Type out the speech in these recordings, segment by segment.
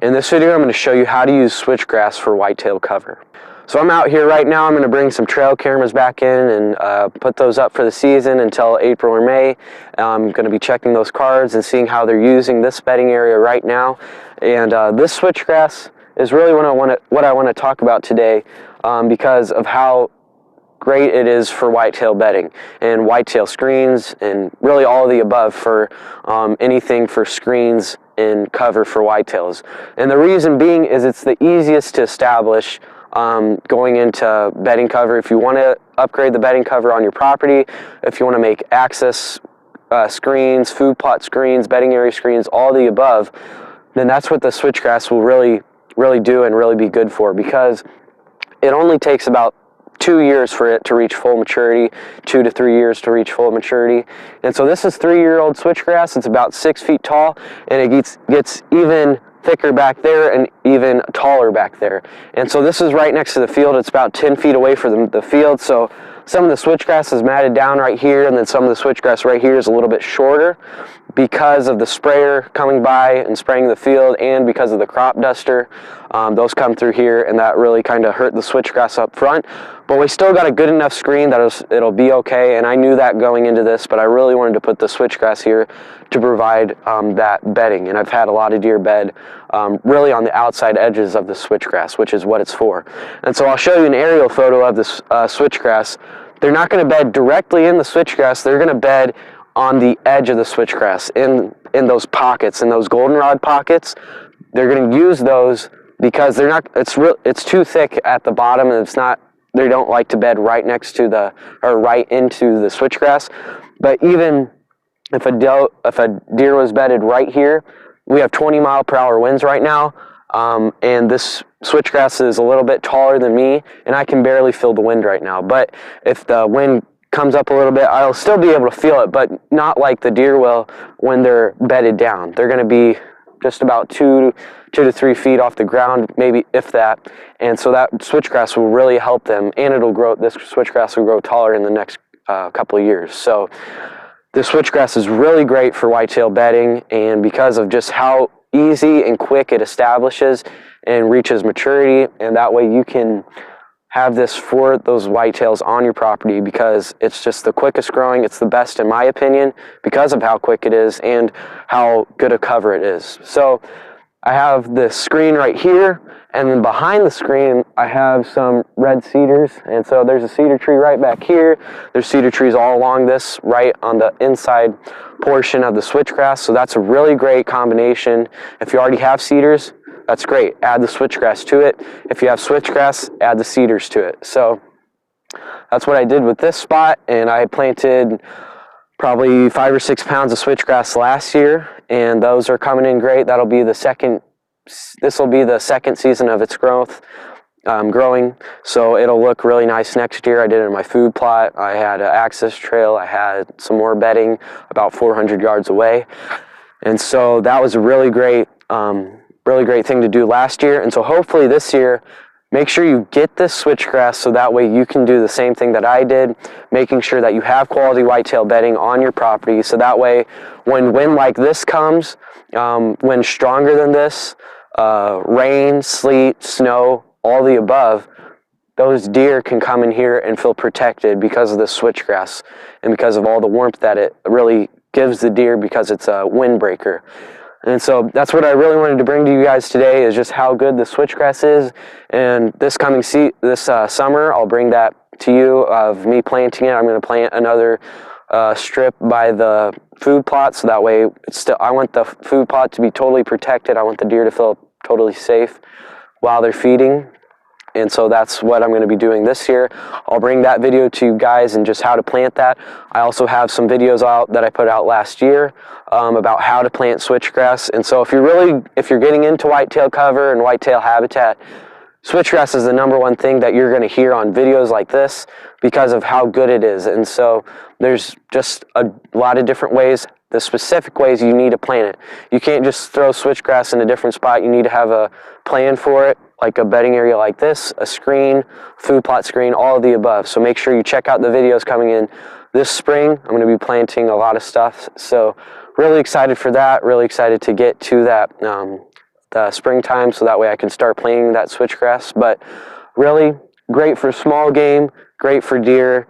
In this video, I'm going to show you how to use switchgrass for whitetail cover. So I'm out here right now. I'm going to bring some trail cameras back in and put those up for the season until April or May. I'm going to be checking those cards and seeing how they're using this bedding area right now. And this switchgrass is really what I want to talk about today because of how great it is for whitetail bedding and whitetail screens and really all of the above for anything for screens and cover for whitetails. And the reason being is it's the easiest to establish going into bedding cover. If you want to upgrade the bedding cover on your property, if you want to make access screens, food plot screens, bedding area screens, all the above, then that's what the switchgrass will really do and really be good for, because it only takes about 2 years for it to reach full maturity, 2 to 3 years to reach full maturity. And so this is 3-year-old switchgrass. It's about 6 feet tall, and it gets even thicker back there and even taller back there. And so this is right next to the field. It's about 10 feet away from the field. So some of the switchgrass is matted down right here, and then some of the switchgrass right here is a little bit shorter because of the sprayer coming by and spraying the field, and because of the crop duster. Those come through here, and that really kind of hurt the switchgrass up front. But we still got a good enough screen that it'll be okay, and I knew that going into this, but I really wanted to put the switchgrass here to provide that bedding. And I've had a lot of deer bed really on the outside edges of the switchgrass, which is what it's for. And so I'll show you an aerial photo of this switchgrass. They're not going to bed directly in the switchgrass. They're going to bed on the edge of the switchgrass, in those pockets, in those goldenrod pockets. They're going to use those because they're not. It's too thick at the bottom, and they don't like to bed right next to right into the switchgrass. But even if a deer was bedded right here, we have 20-mile-per-hour winds right now, and this switchgrass is a little bit taller than me, and I can barely feel the wind right now. But if the wind comes up a little bit, I'll still be able to feel it, but not like the deer will when they're bedded down. They're going to be just about 2 to 3 feet off the ground, maybe if that. And so that switchgrass will really help them, and this switchgrass will grow taller in the next couple of years. So this switchgrass is really great for whitetail bedding, and because of just how easy and quick it establishes and reaches maturity, and that way you can have this for those whitetails on your property, because it's just the quickest growing. It's the best in my opinion because of how quick it is and how good a cover it is. So I have this screen right here, and then behind the screen I have some red cedars, and so there's a cedar tree right back here. There's cedar trees all along this, right on the inside portion of the switchgrass. So that's a really great combination. If you already have cedars, that's great. Add the switchgrass to it. If you have switchgrass, add the cedars to it. So that's what I did with this spot, and I planted probably 5 or 6 pounds of switchgrass last year, and those are coming in great. This will be the second season of its growing, so it'll look really nice next year. I did it in my food plot. I had an access trail. I had some more bedding about 400 yards away, and so that was a really great thing to do last year. And so hopefully this year, make sure you get this switchgrass so that way you can do the same thing that I did, making sure that you have quality whitetail bedding on your property, so that way when wind like this comes, wind stronger than this, rain, sleet, snow, all the above, those deer can come in here and feel protected because of the switchgrass and because of all the warmth that it really gives the deer, because it's a windbreaker. And so that's what I really wanted to bring to you guys today, is just how good the switchgrass is. And this coming summer, I'll bring that to you of me planting it. I'm going to plant another strip by the food plot, so that way I want the food plot to be totally protected. I want the deer to feel totally safe while they're feeding. and so that's what I'm going to be doing this year. I'll bring that video to you guys and just how to plant that. I also have some videos out that I put out last year about how to plant switchgrass, and so if you're getting into whitetail cover and whitetail habitat, switchgrass is the #1 thing that you're going to hear on videos like this because of how good it is. And so there's just a lot of different ways, the specific ways you need to plant it. You can't just throw switchgrass in a different spot. You need to have a plan for it, like a bedding area like this, a screen, food plot screen, all of the above. So make sure you check out the videos coming in this spring. I'm going to be planting a lot of stuff. So really excited for that, really excited to get to that the springtime, so that way I can start planting that switchgrass. But really great for small game, great for deer.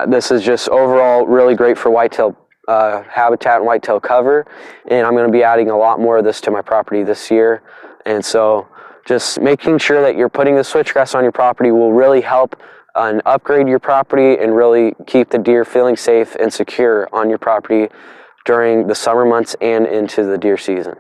This is just overall really great for whitetail habitat and whitetail cover, and I'm going to be adding a lot more of this to my property this year. And so just making sure that you're putting the switchgrass on your property will really help and upgrade your property and really keep the deer feeling safe and secure on your property during the summer months and into the deer season.